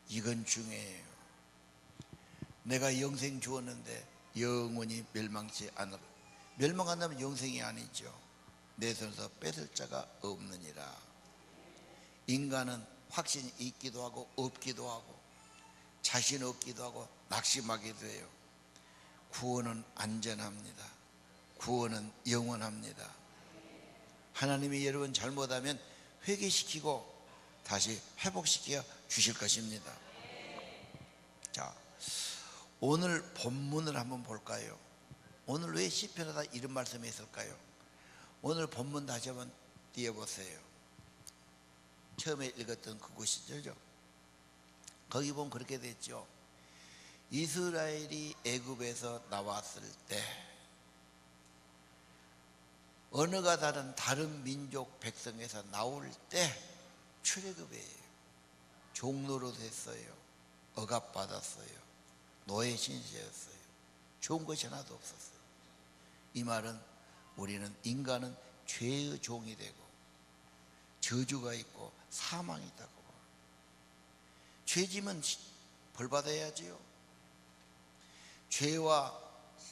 이건 중요해요. 내가 영생 주었는데 영원히 멸망치 않을, 멸망한다면 영생이 아니죠. 내 손에서 뺏을 자가 없느니라. 인간은 확신이 있기도 하고 없기도 하고 자신 없기도 하고 낙심하기도 해요. 구원은 안전합니다. 구원은 영원합니다. 하나님이 여러분 잘못하면 회개시키고 다시 회복시켜 주실 것입니다. 자, 오늘 본문을 한번 볼까요? 오늘 왜 시편에다 이런 말씀이 있을까요? 오늘 본문 다시 한번 띄워보세요. 처음에 읽었던 그곳이죠. 거기 보면 그렇게 됐죠. 이스라엘이 애굽에서 나왔을 때 언어가 다른 민족 백성에서 나올 때 출애굽이에요. 종로로 됐어요. 억압받았어요. 노예 신세였어요. 좋은 것이 하나도 없었어요. 이 말은 우리는 인간은 죄의 종이 되고 저주가 있고 사망이 있다고. 죄지면 벌 받아야지요. 죄와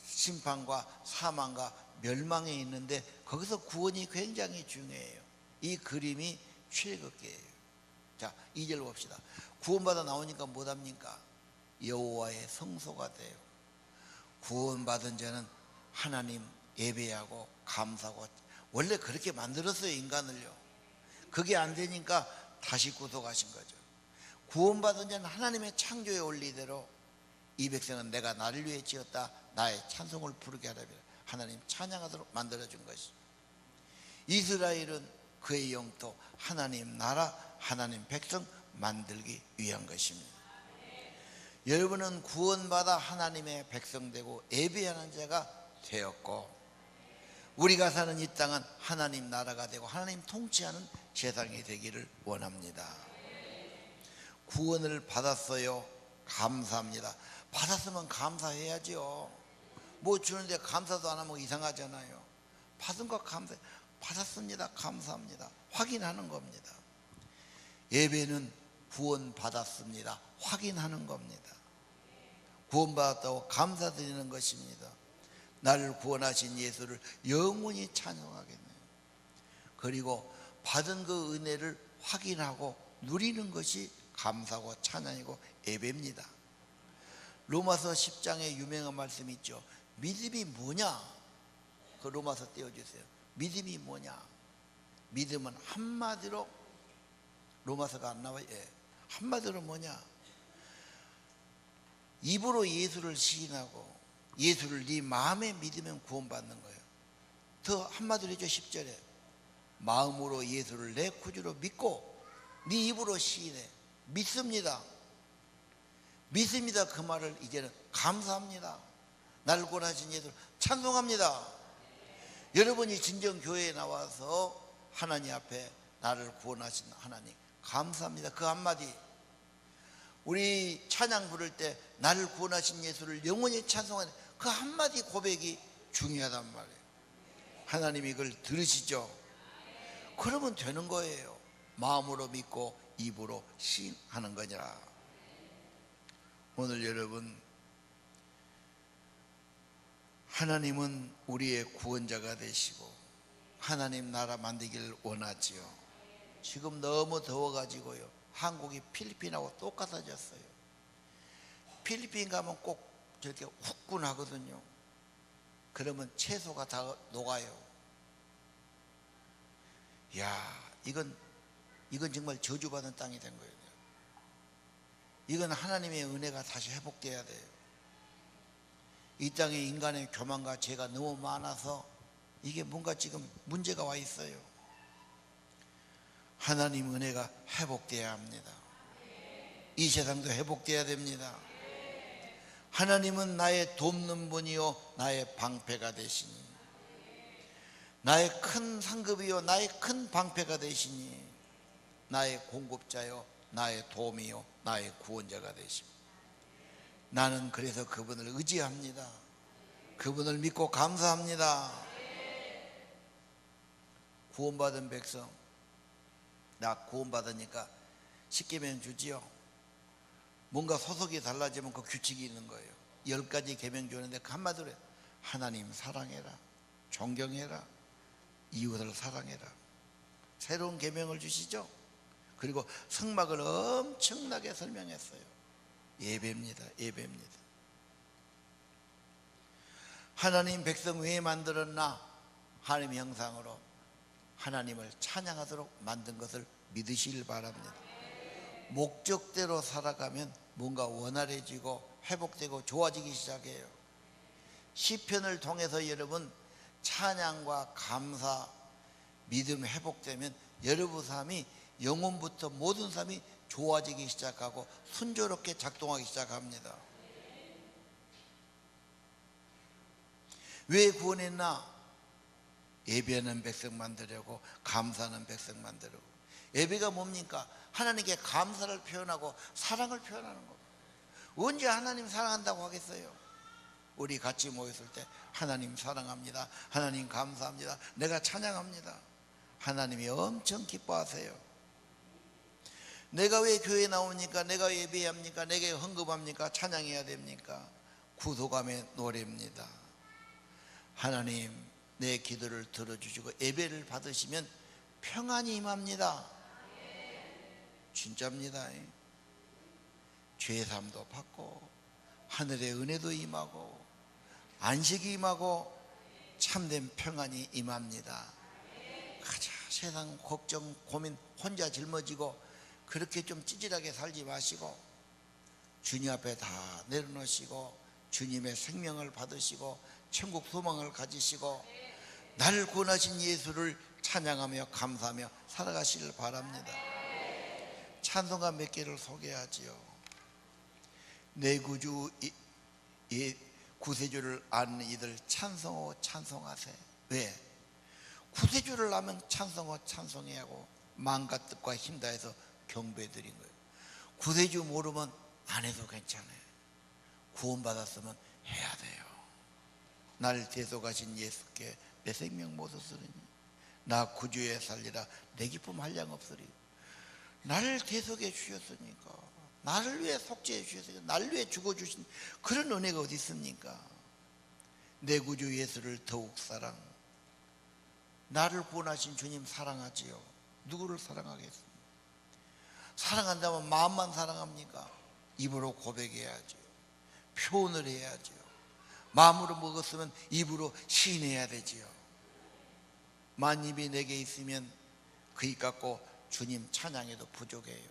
심판과 사망과 멸망에 있는데 거기서 구원이 굉장히 중요해요. 이 그림이 출애굽기예요. 자, 2절 봅시다. 구원받아 나오니까 뭐합니까? 여호와의 성소가 돼요. 구원받은 자는 하나님 예배하고 감사하고, 원래 그렇게 만들었어요, 인간을요. 그게 안 되니까 다시 구속하신 거죠. 구원받은 자는 하나님의 창조의 원리대로 이 백성은 내가 나를 위해 지었다, 나의 찬송을 부르게 하라, 하나님 찬양하도록 만들어준 것이죠. 이스라엘은 그의 영토, 하나님 나라, 하나님 백성 만들기 위한 것입니다. 여러분은 구원받아 하나님의 백성 되고 예배하는 자가 되었고, 우리가 사는 이 땅은 하나님 나라가 되고 하나님 통치하는 세상이 되기를 원합니다. 구원을 받았어요. 감사합니다. 받았으면 감사해야죠. 뭐 주는데 감사도 안 하면 이상하잖아요. 받은 거 감사, 받았습니다. 감사합니다. 확인하는 겁니다. 예배는 구원 받았습니다. 확인하는 겁니다. 구원받았다고 감사드리는 것입니다. 나를 구원하신 예수를 영원히 찬양하겠네요. 그리고 받은 그 은혜를 확인하고 누리는 것이 감사고 찬양이고 예배입니다. 로마서 10장에 유명한 말씀이 있죠. 믿음이 뭐냐? 그 로마서 띄워주세요. 믿음이 뭐냐? 믿음은 한마디로, 로마서가 안 나와요. 예. 한마디로 뭐냐? 입으로 예수를 시인하고 예수를 네 마음에 믿으면 구원받는 거예요. 더 한마디로 해줘. 10절에 마음으로 예수를 내 구주로 믿고 네 입으로 시인해. 믿습니다. 믿습니다. 그 말을 이제는 감사합니다. 나를 구원하신 예수를 찬송합니다. 여러분이 진정 교회에 나와서 하나님 앞에 나를 구원하신 하나님 감사합니다. 그 한마디, 우리 찬양 부를 때 나를 구원하신 예수를 영원히 찬송하는 그 한마디 고백이 중요하단 말이에요. 하나님이 이걸 들으시죠? 그러면 되는 거예요. 마음으로 믿고 입으로 시인하는 거니라. 오늘 여러분, 하나님은 우리의 구원자가 되시고 하나님 나라 만들기를 원하지요. 지금 너무 더워가지고요, 한국이 필리핀하고 똑같아졌어요. 필리핀 가면 꼭 저렇게 후끈하거든요. 그러면 채소가 다 녹아요. 야, 이건 정말 저주받은 땅이 된 거예요. 이건 하나님의 은혜가 다시 회복돼야 돼요. 이 땅에 인간의 교만과 죄가 너무 많아서 이게 뭔가 지금 문제가 와 있어요. 하나님 은혜가 회복돼야 합니다. 이 세상도 회복돼야 됩니다. 하나님은 나의 돕는 분이요 나의 방패가 되시니, 나의 큰 상급이요 나의 큰 방패가 되시니, 나의 공급자요 나의 도움이요 나의 구원자가 되십니다. 나는 그래서 그분을 의지합니다. 그분을 믿고 감사합니다. 구원받은 백성, 나 구원받으니까 십계명 주지요. 뭔가 소속이 달라지면 그 규칙이 있는 거예요. 10가지 계명 주는데 그 한마디로 해요. 하나님 사랑해라, 존경해라, 이웃을 사랑해라. 새로운 계명을 주시죠. 그리고 성막을 엄청나게 설명했어요. 예배입니다. 예배입니다. 하나님 백성 왜 만들었나? 하나님의 형상으로 하나님을 찬양하도록 만든 것을 믿으시길 바랍니다. 목적대로 살아가면 뭔가 원활해지고 회복되고 좋아지기 시작해요. 시편을 통해서 여러분 찬양과 감사, 믿음 회복되면 여러분 삶이 영혼부터 모든 삶이 좋아지기 시작하고 순조롭게 작동하기 시작합니다. 왜 구원했나? 예배하는 백성 만들려고, 감사하는 백성 만들려고. 예배가 뭡니까? 하나님께 감사를 표현하고 사랑을 표현하는 겁니다. 언제 하나님 사랑한다고 하겠어요? 우리 같이 모였을 때 하나님 사랑합니다, 하나님 감사합니다, 내가 찬양합니다. 하나님이 엄청 기뻐하세요. 내가 왜 교회에 나오니까, 내가 왜 예배합니까? 내가 헌금합니까? 찬양해야 됩니까? 구속함의 노래입니다. 하나님 내 기도를 들어주시고 예배를 받으시면 평안이 임합니다. 진짜입니다. 죄사함도 받고 하늘의 은혜도 임하고 안식이 임하고 참된 평안이 임합니다. 가자, 세상 걱정 고민 혼자 짊어지고 그렇게 좀 찌질하게 살지 마시고 주님 앞에 다 내려놓으시고 주님의 생명을 받으시고 천국 소망을 가지시고 나를 구원하신 예수를 찬양하며 감사하며 살아가시길 바랍니다. 찬송가 몇 개를 소개하지요. 내 구주 구세주를 아는 이들 찬송하고 찬송하세. 왜? 구세주를 아면 찬송하고 찬송해야 하고 마음과 뜻과 힘 다해서 경배드린 거예요. 구세주 모르면 안 해도 괜찮아요. 구원받았으면 해야 돼요. 나를 대속하신 예수께 내 생명 못 얻으리니 나 구주에 살리라 내 기쁨 한량 없으리. 나를 대속해 주셨으니까, 나를 위해 속죄해 주셨으니까, 나를 위해 죽어주신 그런 은혜가 어디 있습니까? 내 구주 예수를 더욱 사랑, 나를 구원하신 주님 사랑하지요. 누구를 사랑하겠습니까? 사랑한다면 마음만 사랑합니까? 입으로 고백해야죠. 표현을 해야죠. 마음으로 먹었으면 입으로 시인해야 되지요. 만입이 내게 있으면 그 입 갖고 주님 찬양해도 부족해요.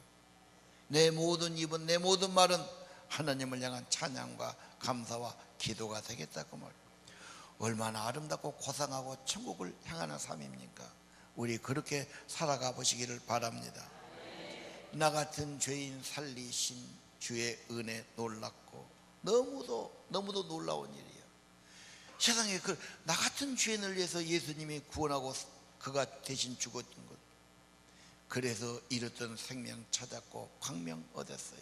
내 모든 입은, 내 모든 말은 하나님을 향한 찬양과 감사와 기도가 되겠다 그 말. 얼마나 아름답고 고상하고 천국을 향하는 삶입니까? 우리 그렇게 살아가 보시기를 바랍니다. 나 같은 죄인 살리신 주의 은혜 놀랍고 너무도 놀라운 일이에요. 세상에 나 같은 죄인을 위해서 예수님이 구원하고 그가 대신 죽었던 것, 그래서 잃었던 생명 찾았고 광명 얻었어요.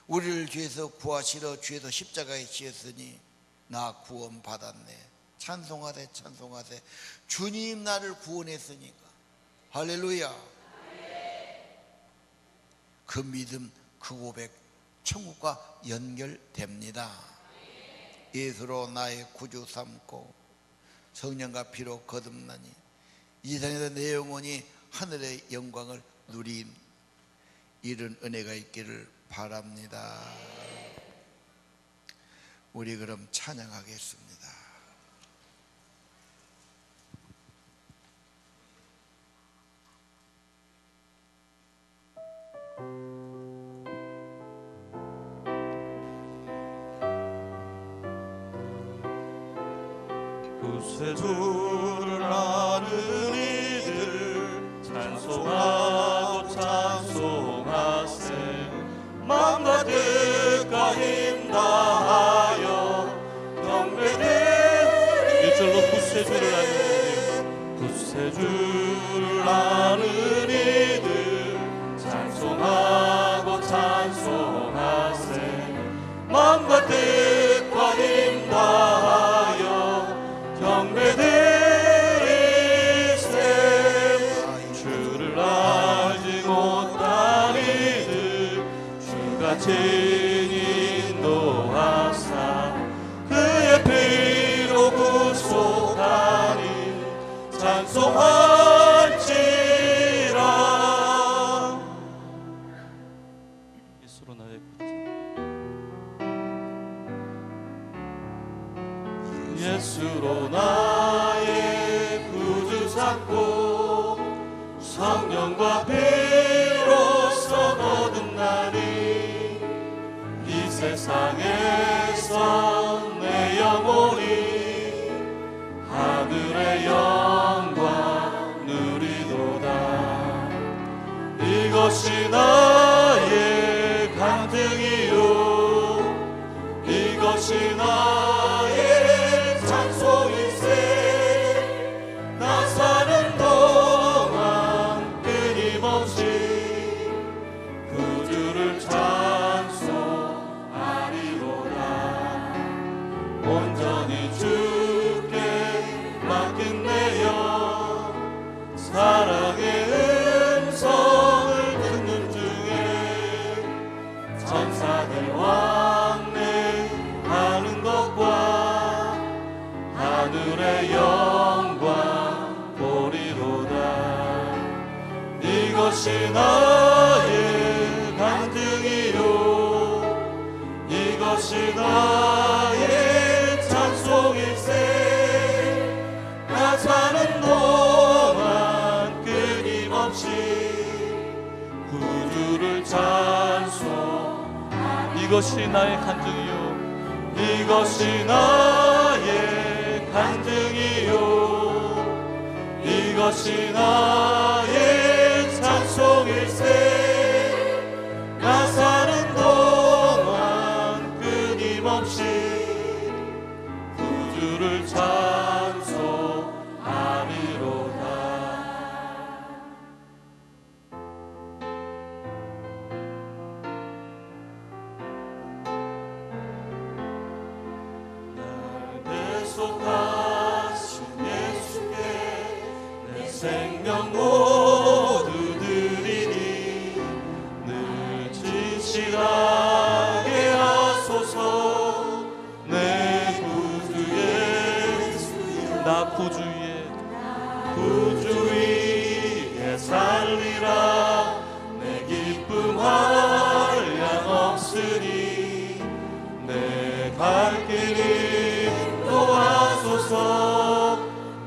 우리를 죄에서 구하시러 주에서 십자가에 지었으니 나 구원 받았네. 찬송하세 찬송하세. 주님 나를 구원했으니까. 할렐루야. 그 믿음, 그 고백 천국과 연결됩니다. 예수로 나의 구주 삼고 성령과 피로 거듭나니 이 세상에서 내 영혼이 하늘의 영광을 누린 이런 은혜가 있기를 바랍니다. 우리 그럼 찬양하겠습니다. 구세주를 아는 이들 찬송하고 찬송하세. 마음과 뜻과 힘 다하여 경배드리리. 일절로 구세주를 아는 구세주를 아는 이들 찬송하고 찬송하세. 마음과 뜻과 힘 다하여 경배드리세. 주를 알지 못한 이들 주가 친히 인도하사 그의 피로 구속하니 찬송할지라. 예수로 나의 구주, 예수로 나의 구주 삼고 성령과 피로써 거듭나니 이 세상에서 내 영혼이 하늘의 영광 누리도다. 이것이 나의 간증이요 이것이 나의 찬송일세. 나 사는 동안 끊임없이 구주를 찬송하리로다. 온전히 주께 맡긴 내 영 사랑의 음성을 듣는 중에 천사들 왕래하는 것과 하늘의 영광 보리로다. 이것이 나의 간증이요 이것이 나의 찬송일세. 나 사는 동안 끊임없이 구주를 찬송. 이것이 나의 간증이요 이것이 나의 간증이요 이것이 나의 찬송일세. 나 사는 동안 끊임없이 구주를 찬송하리로다. 날 대속하신 예수께 내 생명 모두 드리니 늘 진실하게 하소서. 내 구주 예수여 나 구주 위에 구주 위에 살리라. 내 기쁨 한량 없으니 내 갈 길이 인도하소서.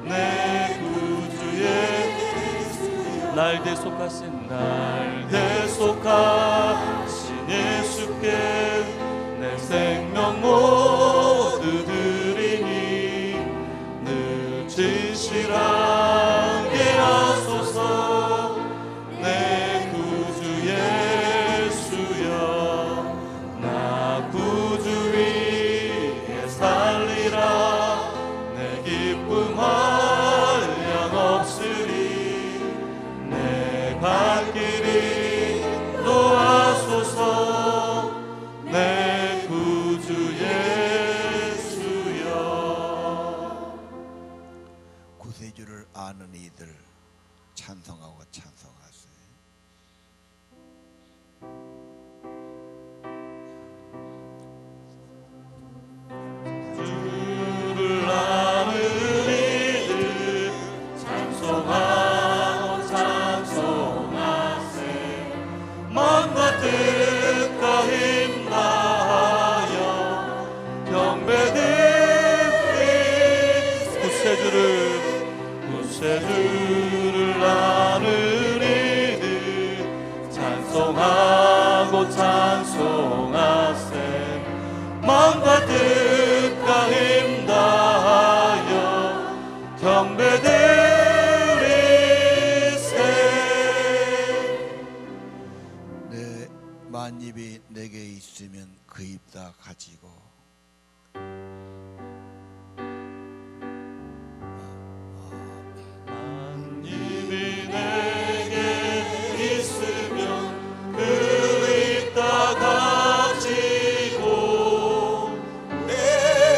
내 구주 예수여 날 대속하신 날 대속하신 예수께 내 생명 모두 드리니 늘 진실하게 하소서. 내 구주 예수여 나 구주 위에 살리라. 내 주를 아는 이들 찬송하고 찬송하세요. 주를 아는 이들 찬송하고 찬송하세. 마음과 뜻과 힘 다하여 경배드리. 구세주를 아는 이들 찬송하고 찬송하세. 마음과 뜻과 힘 다하여 경배드리세. 내 만입이 내게 있으면 그 입 다 가지고 만입이 내게 있으면 그 입 다 가지고 내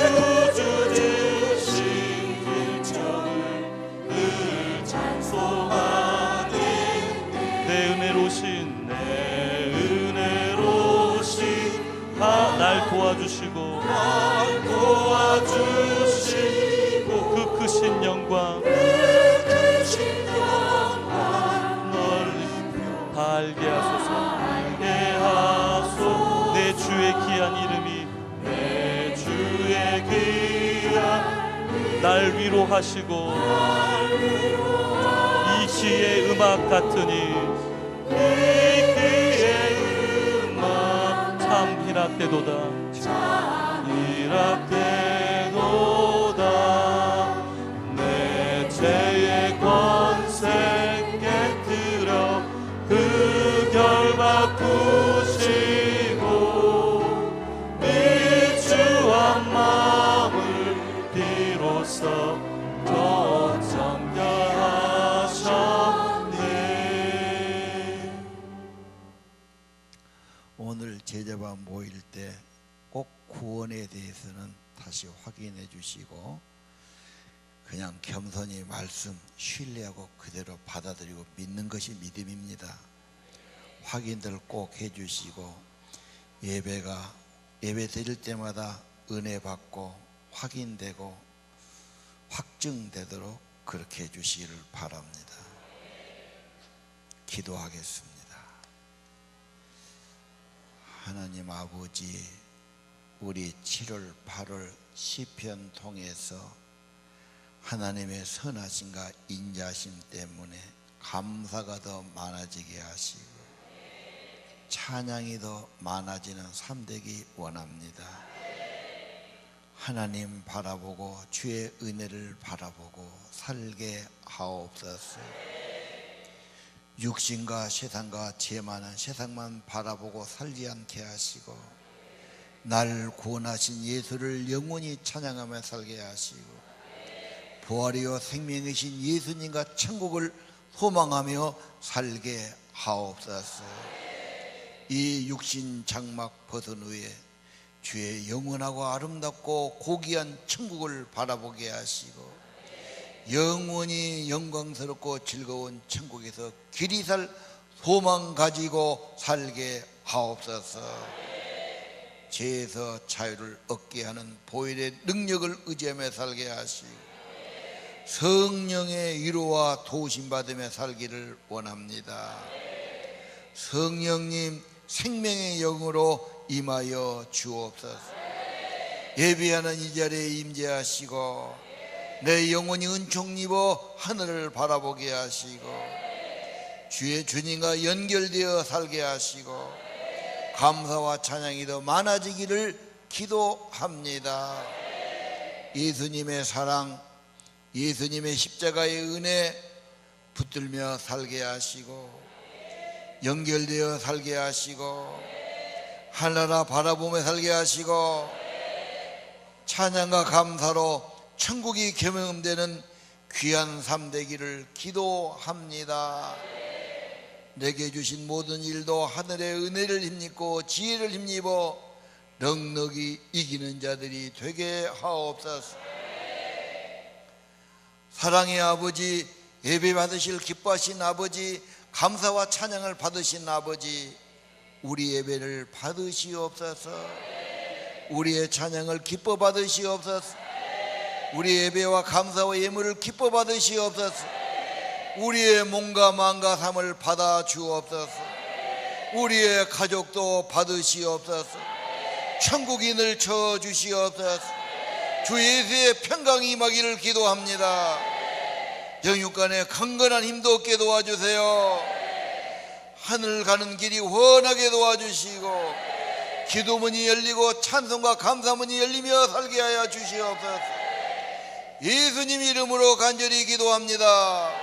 구주 주신 길정을 늘 찬송하네. 내 은혜로신 날 도와주시고 그 크신 영광 널 다 알게 하소서. 내 주의 귀한 이름이 날 위로하시고 이 귀의 음악 같으니 참 희락되도다. 내 죄의 권세 깨뜨려 그 결 바꾸시고 미주한 마음을 비로소 더 정결하셨네. 오늘 제자반 모일 때 꼭 구원에 대해서는 다시 확인해 주시고 그냥 겸손히 말씀 신뢰하고 그대로 받아들이고 믿는 것이 믿음입니다. 확인들 꼭 해주시고 예배 드릴 때마다 은혜 받고 확인되고 확증되도록 그렇게 해주시기를 바랍니다. 기도하겠습니다. 하나님 아버지, 우리 7월 8월 시편 통해서 하나님의 선하심과 인자심 때문에 감사가 더 많아지게 하시고 찬양이 더 많아지는 삶되기 원합니다. 하나님 바라보고 주의 은혜를 바라보고 살게 하옵소서. 육신과 세상과 죄 많은 세상만 바라보고 살지 않게 하시고 날 구원하신 예수를 영원히 찬양하며 살게 하시고 부활이요 생명이신 예수님과 천국을 소망하며 살게 하옵소서. 이 육신 장막 벗은 후에 주의 영원하고 아름답고 고귀한 천국을 바라보게 하시고 영원히 영광스럽고 즐거운 천국에서 길이 살 소망 가지고 살게 하옵소서. 죄에서 자유를 얻게 하는 보혈의 능력을 의지하며 살게 하시고 성령의 위로와 도우심받으며 살기를 원합니다. 성령님 생명의 영으로 임하여 주옵소서. 예배하는 이 자리에 임재하시고 내 영혼이 은총 입어 하늘을 바라보게 하시고 주의 주님과 연결되어 살게 하시고 감사와 찬양이 더 많아지기를 기도합니다. 예수님의 사랑, 예수님의 십자가의 은혜 붙들며 살게 하시고 연결되어 살게 하시고 하나라 바라보며 살게 하시고 찬양과 감사로 천국이 경험되는 귀한 삶 되기를 기도합니다. 내게 주신 모든 일도 하늘의 은혜를 힘입고 지혜를 힘입어 넉넉히 이기는 자들이 되게 하옵소서. 사랑의 아버지, 예배 받으실 기뻐하신 아버지, 감사와 찬양을 받으신 아버지, 우리 예배를 받으시옵소서. 우리의 찬양을 기뻐 받으시옵소서. 우리 예배와 감사와 예물을 기뻐 받으시옵소서. 우리의 몸과 마음과 삶을 받아 주옵소서. 우리의 가족도 받으시옵소서. 천국인을 쳐 주시옵소서. 주 예수의 평강이 임하기를 기도합니다. 영육간에 강건한 힘도 얻게 도와주세요. 하늘 가는 길이 원하게 도와주시고, 기도문이 열리고 찬송과 감사문이 열리며 살게 하여 주시옵소서. 예수님 이름으로 간절히 기도합니다.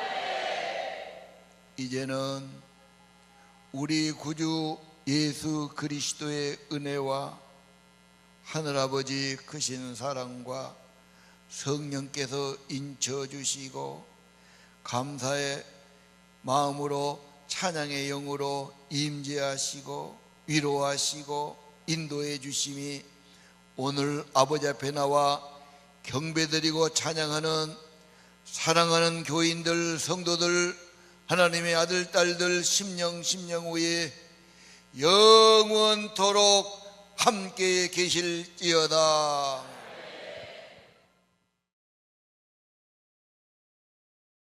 이제는 우리 구주 예수 그리스도의 은혜와 하늘아버지 크신 사랑과 성령께서 인쳐주시고 감사의 마음으로 찬양의 영으로 임재하시고 위로하시고 인도해 주심이 오늘 아버지 앞에 나와 경배드리고 찬양하는 사랑하는 교인들, 성도들, 하나님의 아들, 딸들 심령 후에 영원토록 함께 계실지어다.